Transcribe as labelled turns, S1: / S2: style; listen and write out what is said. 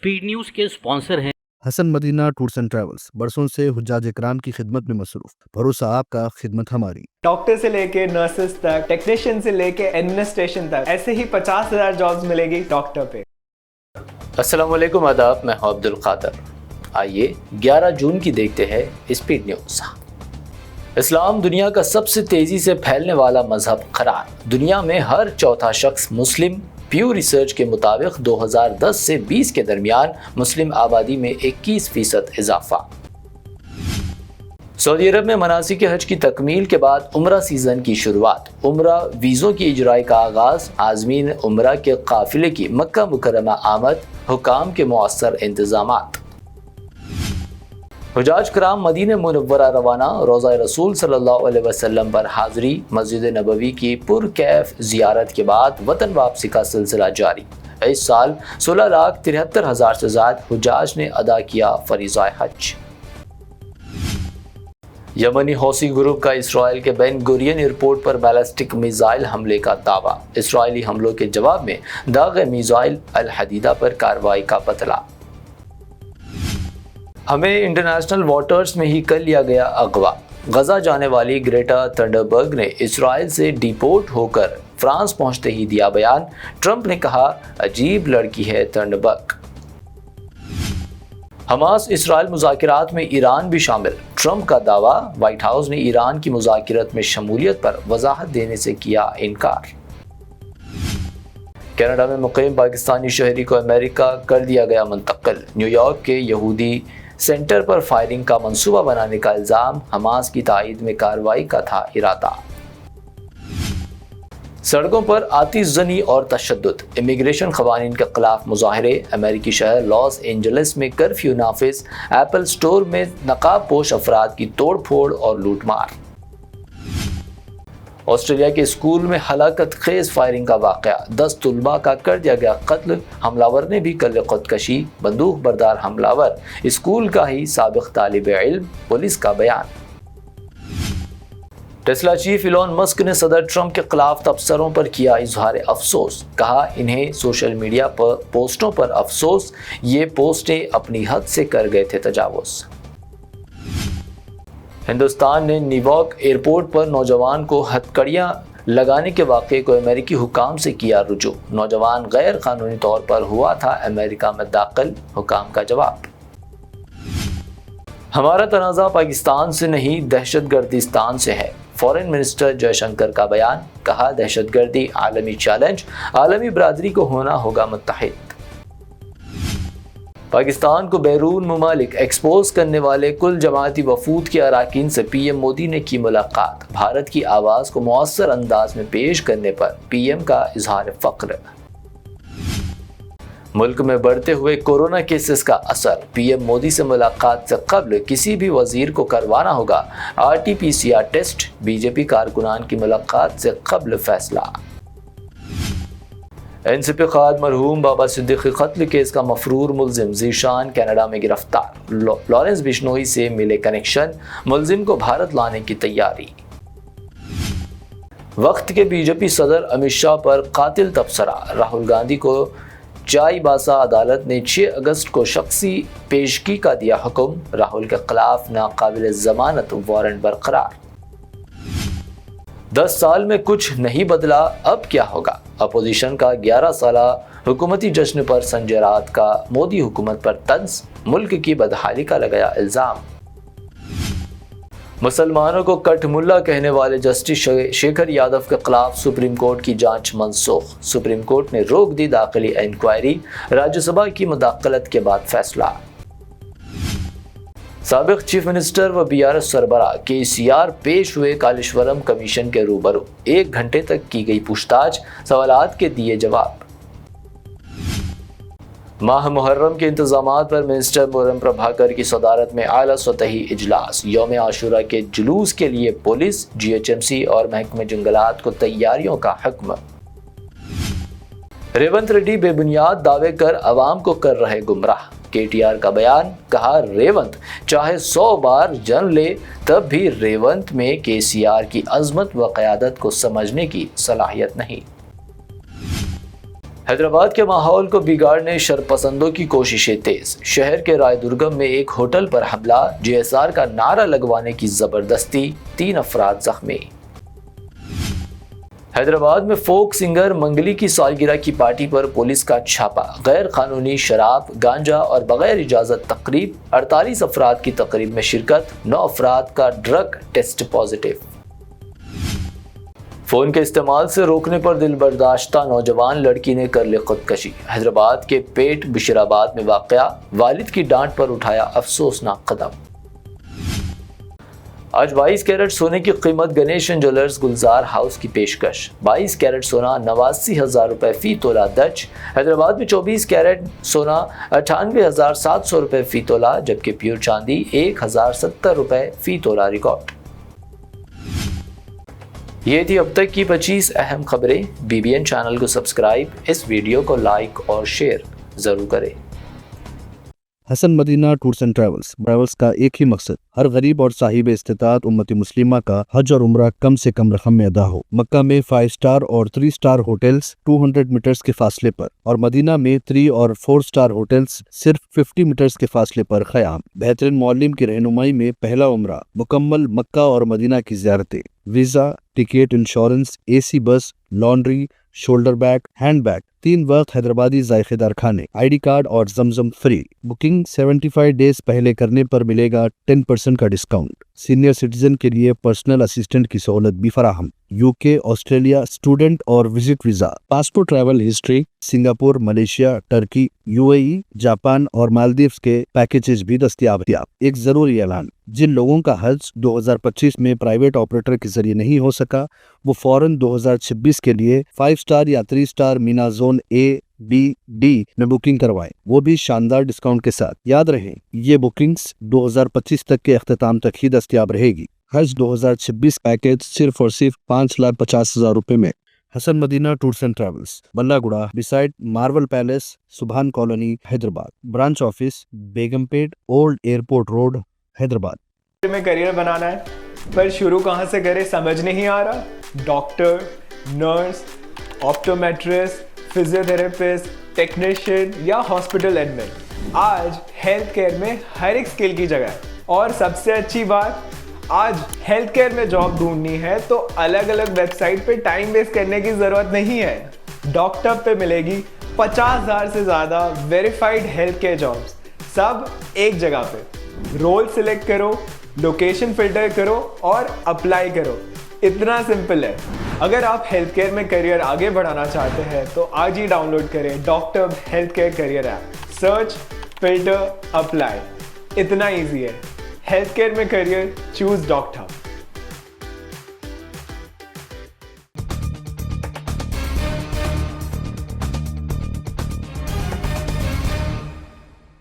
S1: Speed news के sponsor हैं
S2: Hasan Madina tours and travels, बरसों से हुज्जाज इकराम की खिदमत में मसरूफ। भरोसा आपका, खिदमत हमारी।
S3: डॉक्टर से लेके नर्सेस तक, टेक्नीशियन से लेके एडमिनिस्ट्रेशन तक, ऐसे ही 50,000 जॉब्स मिलेगी डॉक्टर पे।
S4: अस्सलाम वालेकुम, आदाब। मैं हूं अब्दुल कादर। आइए 11 जून की देखते हैं स्पीड न्यूज। इस्लाम दुनिया का सबसे तेजी से फैलने वाला मजहब करार। दुनिया में हर चौथा शख्स मुस्लिम। प्यू रिसर्च के मुताबिक 2010 से 20 के दरमियान मुस्लिम आबादी में 21% इजाफा। सऊदी अरब में मनासिक हज की तकमील के बाद उम्रा सीजन की शुरुआत। उम्रा वीज़ों की इजराई का आगाज। आज़मीन उम्रा के काफिले की मक्का मुकर्रमा आमद। हुकाम के मुअस्सर इंतजामात। हुजाज कराम मदीने मुनव्वरा रवाना। रोज़ा रसूल सल्लल्लाहु अलैहि वसल्लम पर हाज़री। मस्जिद नबवी की पुरकैफ ज़ियारत के बाद वतन वापसी का सिलसिला जारी। इस साल 16,73,000 से ज़्यादा हुजाज ने अदा किया फरीज़ा हज। यमनी हौसी ग्रुप का इसराइल के बेन गुरियन एयरपोर्ट पर बैलिस्टिक मिसाइल हमले का दावा। इसराइली हमलों के जवाब में दाग़ मिसाइल अल हदीदा पर कार्रवाई का बतला। हमें इंटरनेशनल वाटर्स में ही कर लिया गया अगवा। गजा जाने वाली ग्रेटा थंडरबर्ग ने इसराइल से डिपोर्ट होकर फ्रांस पहुंचते ही दिया बयान। ट्रंप ने कहा, अजीब लड़की है थंडरबर्ग। हमास इसराइल मुज़ाकिरात में ईरान भी शामिल। ट्रंप का दावा। व्हाइट हाउस ने ईरान की मुज़ाकिरात में शमूलियत पर वजाहत देने से किया इनकार। कनाडा में मुक़ीम पाकिस्तानी शहरी को अमेरिका कर दिया गया मुंतकिल। न्यूयॉर्क के यहूदी सेंटर पर फायरिंग का मंसूबा बनाने का इल्ज़ाम। हमास की तायीद में कार्रवाई का था इरादा। सड़कों पर आतिशज़नी और तशद्दुद। इमिग्रेशन क़वानीन के खिलाफ मुज़ाहरे। अमेरिकी शहर लॉस एंजलिस में कर्फ्यू नाफिज। एप्पल स्टोर में नकाब पोश अफराद की तोड़ फोड़ और लूटमार। ऑस्ट्रेलिया के स्कूल में हलाकत खेज फायरिंग का वाक़या। 10 तुलबा का कर दिया गया कत्ल। हमलावर ने भी कर ली खुदकशी। बंदूक बरदार हमलावर स्कूल का ही साबिक़ तालिब इल्म। पुलिस का बयान। टेस्ला चीफ इलॉन मस्क ने सदर ट्रंप के खिलाफ तबसरों पर किया इजहार अफसोस। कहा, इन्हें सोशल मीडिया पर पोस्टों पर अफसोस। ये पोस्टें अपनी हद से कर गए थे तजावुज़। हिंदुस्तान ने न्यूयॉर्क एयरपोर्ट पर नौजवान को हथकड़ियाँ लगाने के वाक़े को अमेरिकी हुकाम से किया रुजू। नौजवान गैर कानूनी तौर पर हुआ था अमेरिका में दाखिल। हुकाम का जवाब। हमारा तनाज़ा पाकिस्तान से नहीं दहशतगर्दिस्तान से है। फॉरेन मिनिस्टर जयशंकर का बयान। कहा, दहशतगर्दी आलमी चैलेंज। आलमी बरादरी को होना होगा मुत्तहिद। पाकिस्तान को बैरून ममालिक एक्सपोज करने वाले कुल जमाती वफूद के अराकीन से पीएम मोदी ने की मुलाकात। भारत की आवाज़ को मुअस्सर अंदाज में पेश करने पर पीएम का इजहार फ़ख्र। मुल्क में बढ़ते हुए कोरोना केसेस का असर। पीएम मोदी से मुलाकात से कबल किसी भी वजीर को करवाना होगा RT-PCR टेस्ट। बीजेपी कारकुनान की मुलाकात से कबल फैसला। एनसीपी क़ाद मरहूम बाबा सिद्दीकी कत्ल केस का मफरूर मुलजिम ज़ीशान कनाडा में गिरफ्तार। लॉरेंस बिश्नोई से मिले कनेक्शन। मुलजिम को भारत लाने की तैयारी। वक्त के बीजेपी सदर अमित शाह पर कातिल तबसरा। राहुल गांधी को चाईबासा अदालत ने 6 अगस्त को शख्सी पेशगी का दिया हुक्म। राहुल के खिलाफ नाकाबिल जमानत वारंट बरकरार। 10 साल में कुछ नहीं बदला, अब क्या होगा। अपोजिशन का 11 साला हुकूमती जश्न पर संजय राउत का मोदी हुकूमत पर तंज। मुल्क की बदहाली का लगाया इल्ज़ाम। मुसलमानों को कठमुल्ला कहने वाले जस्टिस शेखर यादव के खिलाफ सुप्रीम कोर्ट की जांच मनसूख। सुप्रीम कोर्ट ने रोक दी दाखिली इंक्वायरी। राज्यसभा की मुदाखलत के बाद फैसला। साबिक चीफ मिनिस्टर व BRS सरबराह KCR पेश हुए कालेश्वरम कमीशन के रूबरू। 1 घंटे तक की गई पूछताछ। सवालात के दिए जवाब। माह मुहर्रम के इंतजामात पर मिनिस्टर मुरम प्रभाकर की सदारत में आला सतही इजलास। यौम आशूरा के जुलूस के लिए पुलिस, GHMC और महकमे जंगलात को तैयारियों का हुक्म। रेवंत रेड्डी बेबुनियाद दावे कर अवाम को कर रहे गुमराह। KTR का बयान। कहा, रेवंत चाहे 100 बार जन्म ले तब भी रेवंत में KCR की अजमत व क़यादत को समझने की सलाहियत नहीं। حیدرآباد کے ماحول کو بگاڑنے شرپسندوں کی کوششیں تیز. شہر کے رائے درگم میں ایک ہوٹل پر حملہ, GSR کا نعرہ لگوانے کی زبردستی, 3 افراد زخمی. حیدرآباد میں فوک سنگر منگلی کی سالگرہ کی پارٹی پر پولیس کا چھاپا. غیر قانونی شراب, گانجا اور بغیر اجازت تقریب. 48 افراد کی تقریب میں شرکت. 9 افراد کا ڈرگ ٹیسٹ پازیٹیو. فون کے استعمال سے روکنے پر دل برداشتہ نوجوان لڑکی نے کر لی خودکشی. حیدرآباد کے پیٹ بشیرآباد میں واقع. والد کی ڈانٹ پر اٹھایا افسوسناک قدم. آج 22 کیرٹ سونے کی قیمت گنیشن جولرز گلزار ہاؤس کی پیشکش. 22 کیرٹ سونا 89,000 روپے فی تولہ درج. حیدرآباد میں 24 کیرٹ سونا 98,700 روپے فی تولہ, جبکہ پیور چاندی 1,070 روپے فی تولہ ریکارڈ. یہ تھی اب تک کی 25 اہم خبریں. BBN چینل کو سبسکرائب, اس ویڈیو کو لائک اور شیئر ضرور کریں.
S2: حسن مدینہ ٹورز اینڈ ٹریولز کا ایک ہی مقصد, ہر غریب اور صاحب استطاعت امت مسلمہ کا حج اور عمرہ کم سے کم رقم میں ادا ہو. مکہ میں 5 سٹار اور 3 سٹار ہوٹلز 200 میٹرز کے فاصلے پر, اور مدینہ میں 3 اور 4 سٹار ہوٹلز صرف 50 میٹرز کے فاصلے پر قیام. بہترین معلم کی رہنمائی میں پہلا عمرہ, مکمل مکہ اور مدینہ کی زیارتیں, visa, ticket, insurance, AC bus, laundry, shoulder bag, hand bag, 3 وقت حیدرآبادی ذائقے دار کھانے, ID کارڈ اور زمزم فری. بکنگ 75 ڈیز پہلے کرنے پر ملے گا 10% کا ڈسکاؤنٹ. سینئر سٹیزن کے لیے پرسنل اسسٹنٹ کی سہولت بھی فراہم. UK, آسٹریلیا, اسٹوڈنٹ اور visit visa, passport, travel history, Singapore, Malaysia, Turkey, UAE, Japan اور مالدیوز کے پیکیجز بھی دستیاب. ایک ضروری اعلان, جن لوگوں کا حج 2025 میں پرائیویٹ آپریٹر کے ذریعے نہیں ہو سکا, وہ فوراً 2026 کے لیے 5 سٹار یا 3 star Mina zone A, B, D میں بکنگ کروائیں, وہ بھی شاندار ڈسکاؤنٹ کے ساتھ. یاد رہیں, یہ بکنگز 2025 تک کے اختتام تک ہی دستیاب رہے گی. حج 2026 پیکیج صرف اور صرف 5,50,000 روپے میں. حسن مدینہ ٹورز اینڈ ٹریولز, بلہ گڑا, بسائڈ مارول پیلیس, سبحان کالونی, حیدرآباد. برانچ آفس بیگم پیٹ, اولڈ ایئرپورٹ روڈ, حیدرآباد.
S3: میں کریئر بنانا ہے, پر شروع کہاں سے کرے سمجھ نہیں آ رہا. ڈاکٹر, نرس, آپٹومیٹرسٹ, فزیوتھراپسٹ, ٹیکنیشین یا ہاسپٹل ایڈمن, آج ہیلتھ کیئر میں ہر ایک اسکل کی جگہ ہے. اور سب سے اچھی بات, آج ہیلتھ کیئر میں جاب ڈھونڈنی ہے تو الگ الگ ویب سائٹ پہ ٹائم ویسٹ کرنے کی ضرورت نہیں ہے. ڈاکٹر پہ ملے گی 50,000 سے زیادہ ویریفائڈ ہیلتھ کیئر جابس, سب ایک جگہ پہ. رول سلیکٹ کرو, لوکیشن فلٹر کرو اور اپلائی کرو. اتنا سمپل ہے. اگر آپ ہیلتھ کیئر میں کریئر آگے بڑھانا چاہتے ہیں تو آج ہی ڈاؤن لوڈ کریں doctor health care career app. Search, filter, apply, اتنا ایزی ہے. ہیلتھ کیئر میں کریئر, چوز ڈاکٹر.